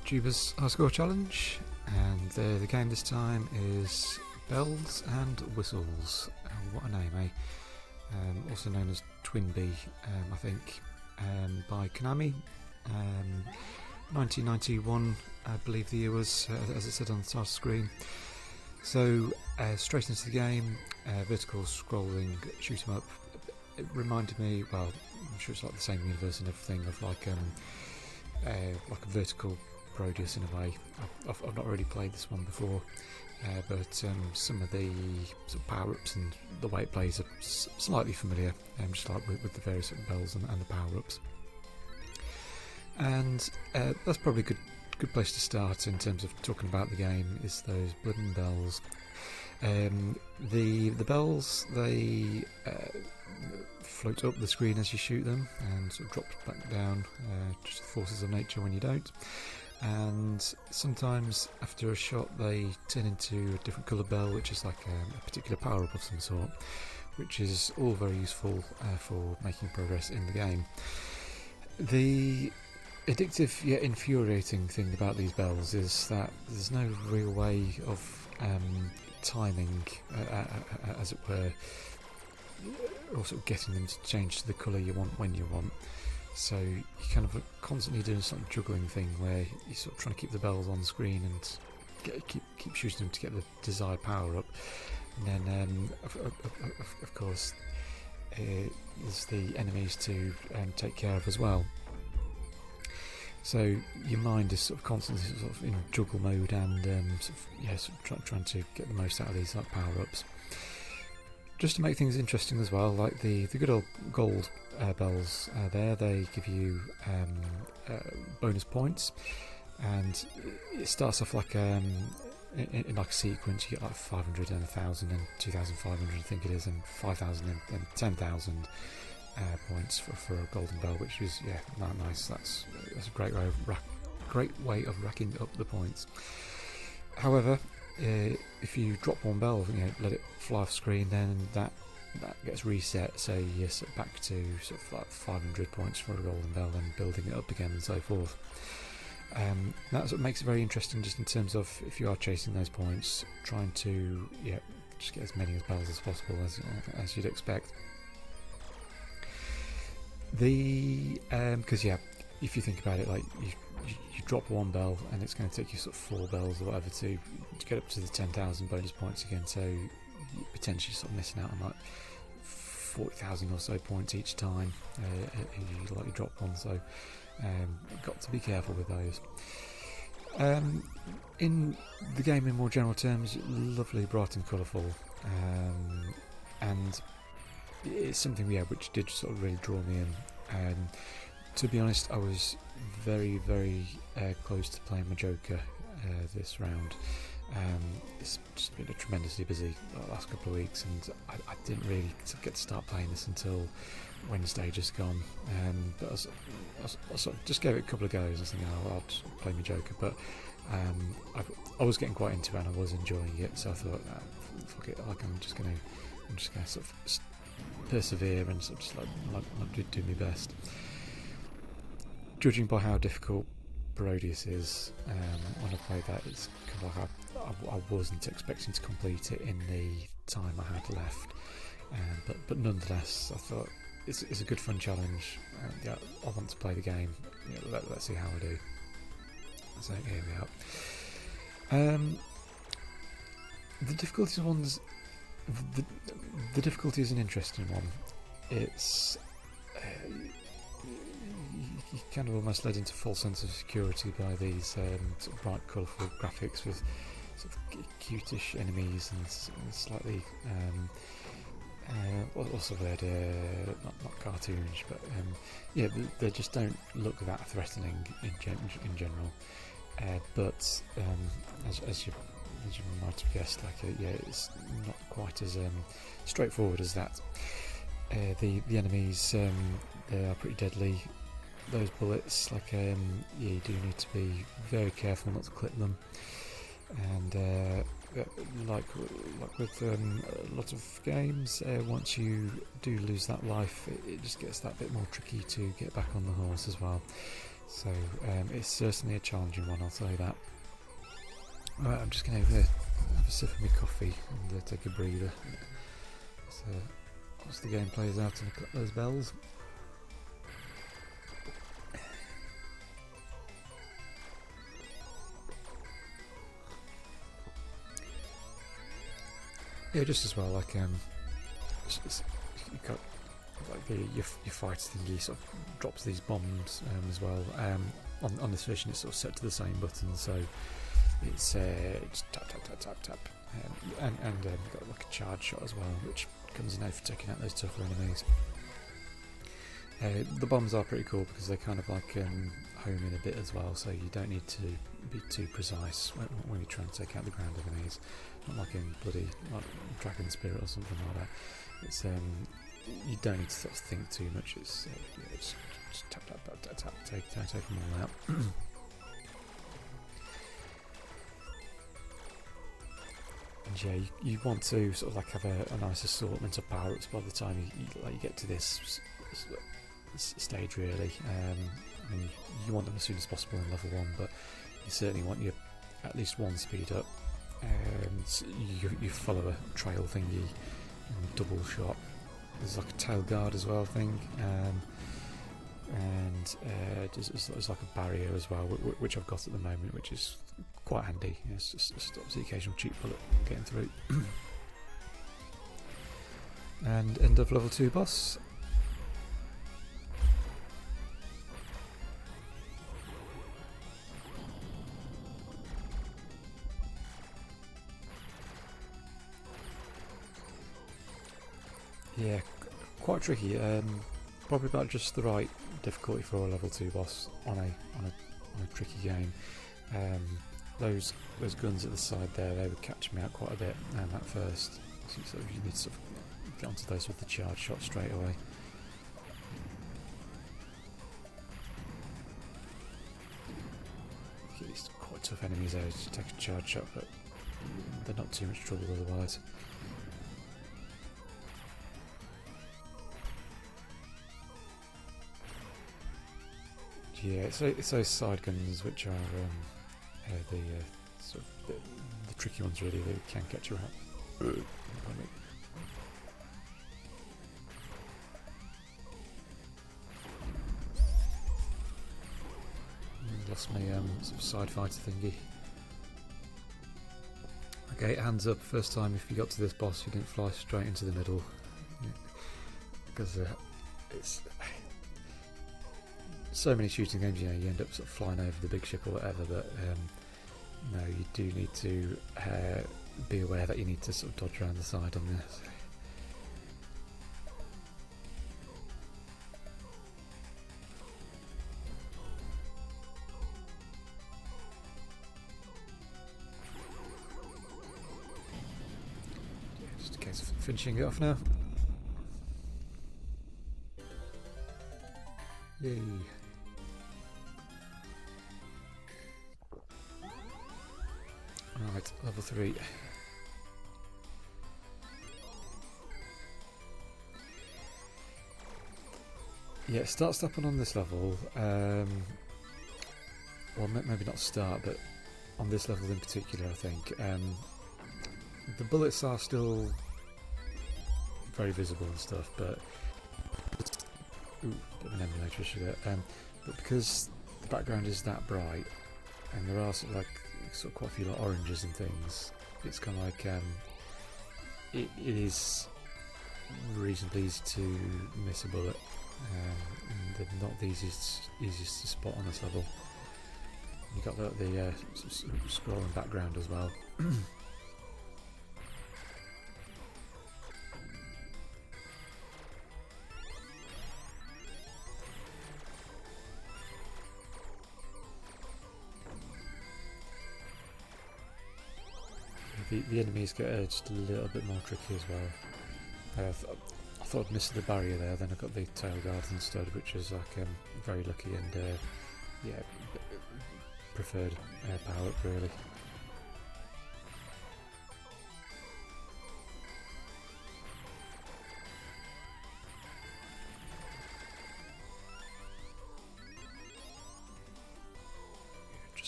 YouTuber's High Score Challenge, and the game this time is Bells and Whistles. What a name, eh? Also known as Twin Bee, I think, by Konami. 1991, I believe the year was, as it said on the title screen. So, straight into the game, vertical scrolling, shoot 'em up. It reminded me, well, I'm sure it's like the same universe and everything, of like a vertical Parodius in a way. I've not really played this one before, but some of the sort of power-ups and the way it plays are slightly familiar, just like with the various sort of bells and the power-ups. And that's probably a good place to start in terms of talking about the game, is those blooming bells. The bells, they float up the screen as you shoot them and sort of drop back down, just the forces of nature when you don't. And sometimes after a shot they turn into a different colour bell, which is like a particular power-up of some sort, which is all very useful for making progress in the game. The addictive yet infuriating thing about these bells is that there's no real way of timing, as it were, or sort of getting them to change to the colour you want when you want. So you kind of constantly doing some juggling thing where you're sort of trying to keep the bells on the screen and keep shooting them to get the desired power up. And then of course there's the enemies to take care of as well. So your mind is sort of constantly sort of in juggle mode and trying to get the most out of these like power-ups. Just to make things interesting as well, like the good old gold bells there, they give you bonus points, and it starts off like in like a sequence. You get like 500 and 1,000 and 2,500, I think it is, and 5,000 and 10,000 points for a golden bell, which is not nice. That's a great way of racking up the points. However, if you drop one bell, let it fly off screen, then that gets reset, so you're sort of back to sort of like 500 points for a golden bell and building it up again and so forth. That's what makes it very interesting, just in terms of if you are chasing those points, trying to just get as many bells as possible as you'd expect. Because if you think about it, like you drop one bell and it's going to take you sort of 4 bells or whatever to get up to the 10,000 bonus points again, so you're potentially sort of missing out on like 40,000 or so points each time you drop one, so you've got to be careful with those. In the game, in more general terms, lovely, bright and colourful, and it's something which did sort of really draw me in. To be honest, I was very, very close to playing my Joker this round. It's just been tremendously busy the last couple of weeks, and I didn't really get to start playing this until Wednesday just gone. But I sort of just gave it a couple of goes. I was thinking, I'll just play my Joker, but I was getting quite into it and I was enjoying it, so I thought, fuck it, like I'm just gonna sort of persevere and sort of just like do my best. Judging by how difficult Parodius is, when I played that, it's kind of like I wasn't expecting to complete it in the time I had left, but nonetheless, I thought it's a good fun challenge. I want to play the game. Let's see how I do. So here we are. The difficulty ones. The difficulty is an interesting one. It's you kind of almost led into a false sense of security by these sort of bright, colourful graphics with sort of cutish enemies and slightly what's the word? Not cartoonish, but they just don't look that threatening in general. But as you might have guessed, it's not quite as straightforward as that. The enemies, they are pretty deadly. Those bullets, you do need to be very careful not to clip them. And like with a lot of games, once you do lose that life, it just gets that bit more tricky to get back on the horse as well. So it's certainly a challenging one, I'll tell you that. Right, I'm just going to have a sip of my coffee and take a breather. So, as the game plays out and got those bells. Yeah, just as well, like you've got like your fighter thingy sort of drops these bombs as well. On this version, it's sort of set to the same button, so it's tap tap tap tap tap, and you've got like a charge shot as well, which comes in out for taking out those tougher enemies. The bombs are pretty cool because they kind of like home in a bit as well, so you don't need to be too precise when you try and take out the ground enemies. Not like in bloody like Dragon Spirit or something like that. It's you don't need to sort of think too much. It's just tap tap tap tap tap, take them all out. And yeah, you want to sort of like have a nice assortment of power-ups by the time you get to this stage, really. I mean, you want them as soon as possible in level 1, but you certainly want your at least one speed up. So you follow a trail thingy, double shot. There's like a tail guard as well, I think, and there's like a barrier as well, which I've got at the moment, which is quite handy. It's just stops the occasional cheap bullet getting through. And end of level 2 boss. Yeah, quite tricky. Probably about just the right difficulty for a level 2 boss on a tricky game. Those guns at the side there, they would catch me out quite a bit at first. So you need to sort of get onto those with the charge shot straight away. These quite tough enemies there to take a charge shot, but they're not too much trouble otherwise. Yeah, it's those side guns which are sort of the tricky ones, really. They can catch you out. Lost my sort of side fighter thingy. Okay, hands up. First time if you got to this boss, you didn't fly straight into the middle, because it's. So many shooting games, you end up sort of flying over the big ship or whatever, but no, you do need to be aware that you need to sort of dodge around the side on this. Just a case of finishing it off now. Yay. Right, level 3. Yeah, start stopping on this level. Well, maybe not start, but on this level in particular, I think. The bullets are still very visible and stuff, but ooh, bit of an emulator issue there. But because the background is that bright, and there are sort of quite a few like oranges and things, it's kind of like it is reasonably easy to miss a bullet, and they're not the easiest to spot on this level. You got the scrolling background as well. The enemies get just a little bit more tricky as well. I thought I'd missed the barrier there, then I got the tail guards instead, which is like very lucky and yeah, preferred power up really.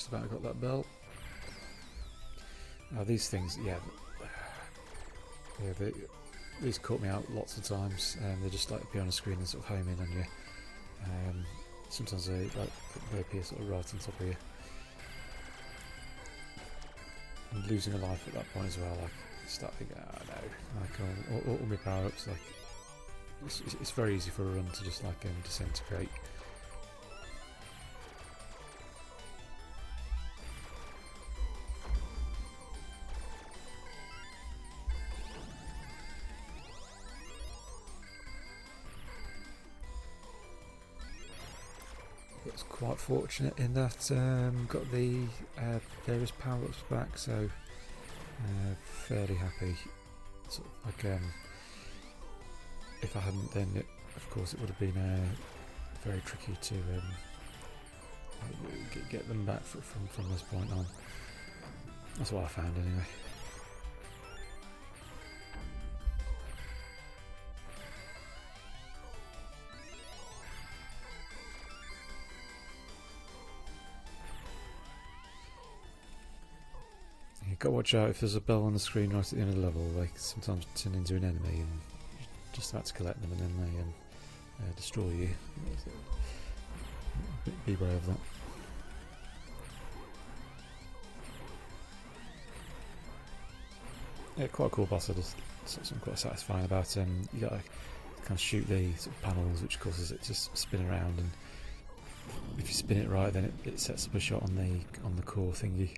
just about got that belt. These things, yeah, these caught me out lots of times. They just like appear on the screen and sort of home in on you. Sometimes they appear sort of right on top of you. And losing a life at that point as well, like start thinking, oh no, like all my power-ups, like it's very easy for a run to just like disintegrate. It's quite fortunate in that got the various power-ups back, so fairly happy. Sort of like if I hadn't, then of course it would have been very tricky to get them back from this point on. That's what I found anyway. You've got to watch out if there's a bell on the screen right at the end of the level. They sometimes turn into an enemy and you're just about to collect them and then they destroy you. Be aware of that. Yeah, quite a cool boss. I just something quite satisfying about him. You got to kind of shoot the sort of panels, which causes it to spin around, and if you spin it right, then it sets up a shot on the core thingy.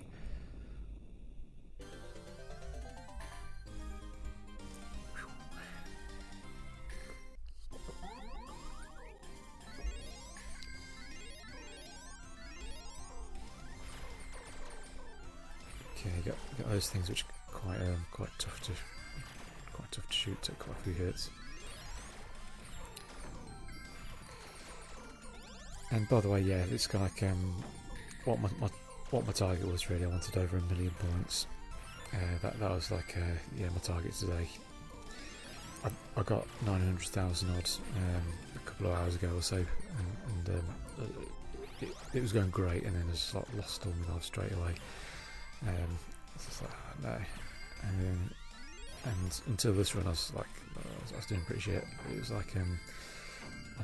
Okay, got those things which are quite tough to shoot. Take quite a few hits. And by the way, yeah, it's kind of like what my target was really. I wanted over 1 million points. That was like yeah, my target today. I got 900,000 odd a couple of hours ago or so, and it was going great, and then I just like lost all my life straight away. It's just like, oh, no. And until this run, I was doing pretty shit. It was like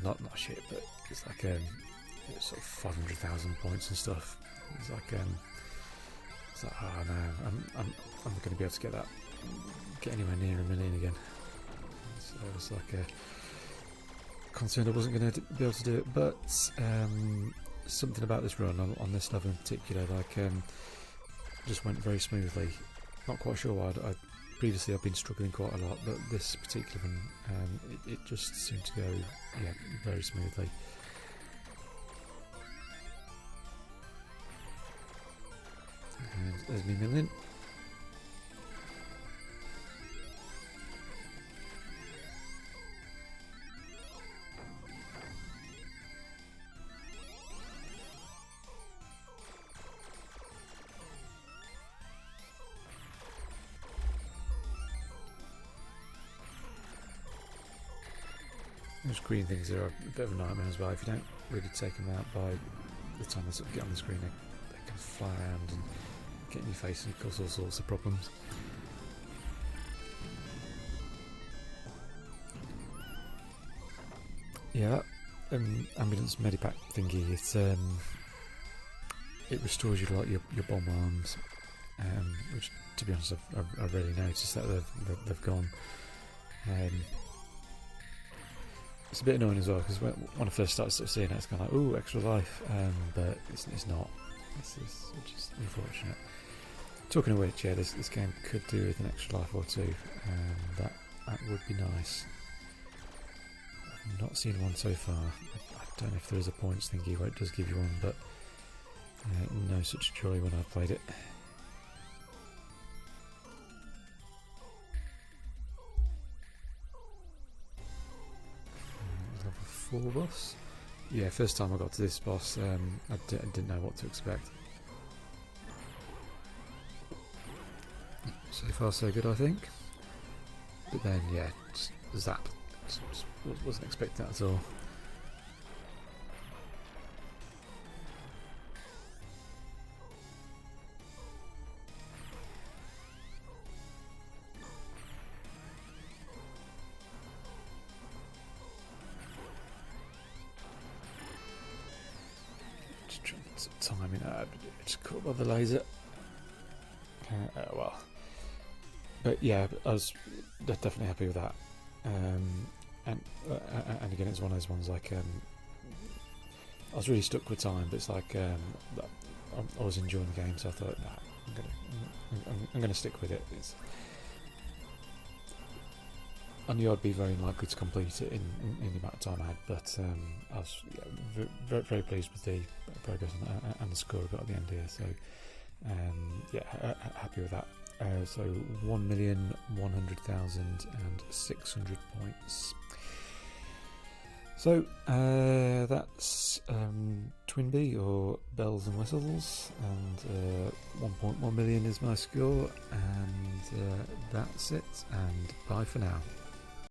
not shit, but it's like sort of 500,000 points and stuff. It's like oh no, I'm not going to be able to get anywhere near 1 million again. So I was like concerned I wasn't going to be able to do it, but something about this run on this level in particular, like just went very smoothly. Not quite sure why. Previously I've been struggling quite a lot, but this particular one, it just seemed to go very smoothly. And there's me million. Those green things are a bit of a nightmare as well. If you don't really take them out by the time they sort of get on the screen, they can fly around and get in your face and cause all sorts of problems. Yeah, that ambulance medipack thingy, it restores you like your bomb arms, which to be honest I've really noticed that they've gone. It's a bit annoying as well, because when I first started sort of seeing it, it's kind of like, ooh, extra life, but it's not. It's just unfortunate. Talking of which, yeah, this game could do with an extra life or two. That would be nice. I've not seen one so far. I don't know if there is a points thingy where it does give you one, but no such joy when I've played it. Level 4 boss. Yeah, first time I got to this boss, I didn't know what to expect. So far so good, I think. But then, yeah, just zap. Just wasn't expecting that at all. Just trying to time it out. It's caught by the laser. Well, but yeah, I was definitely happy with that. And again, it's one of those ones like I was really stuck with time, but it's like I was enjoying the game, so I thought, nah, I'm gonna stick with it. I knew I'd be very unlikely to complete it in the amount of time I had, but I was very pleased with the progress and the score I got at the end here. So yeah, happy with that. So 1,100,600 points. So that's Twin B, or Bells and Whistles, and 1.1 million is my score, and that's it, and bye for now.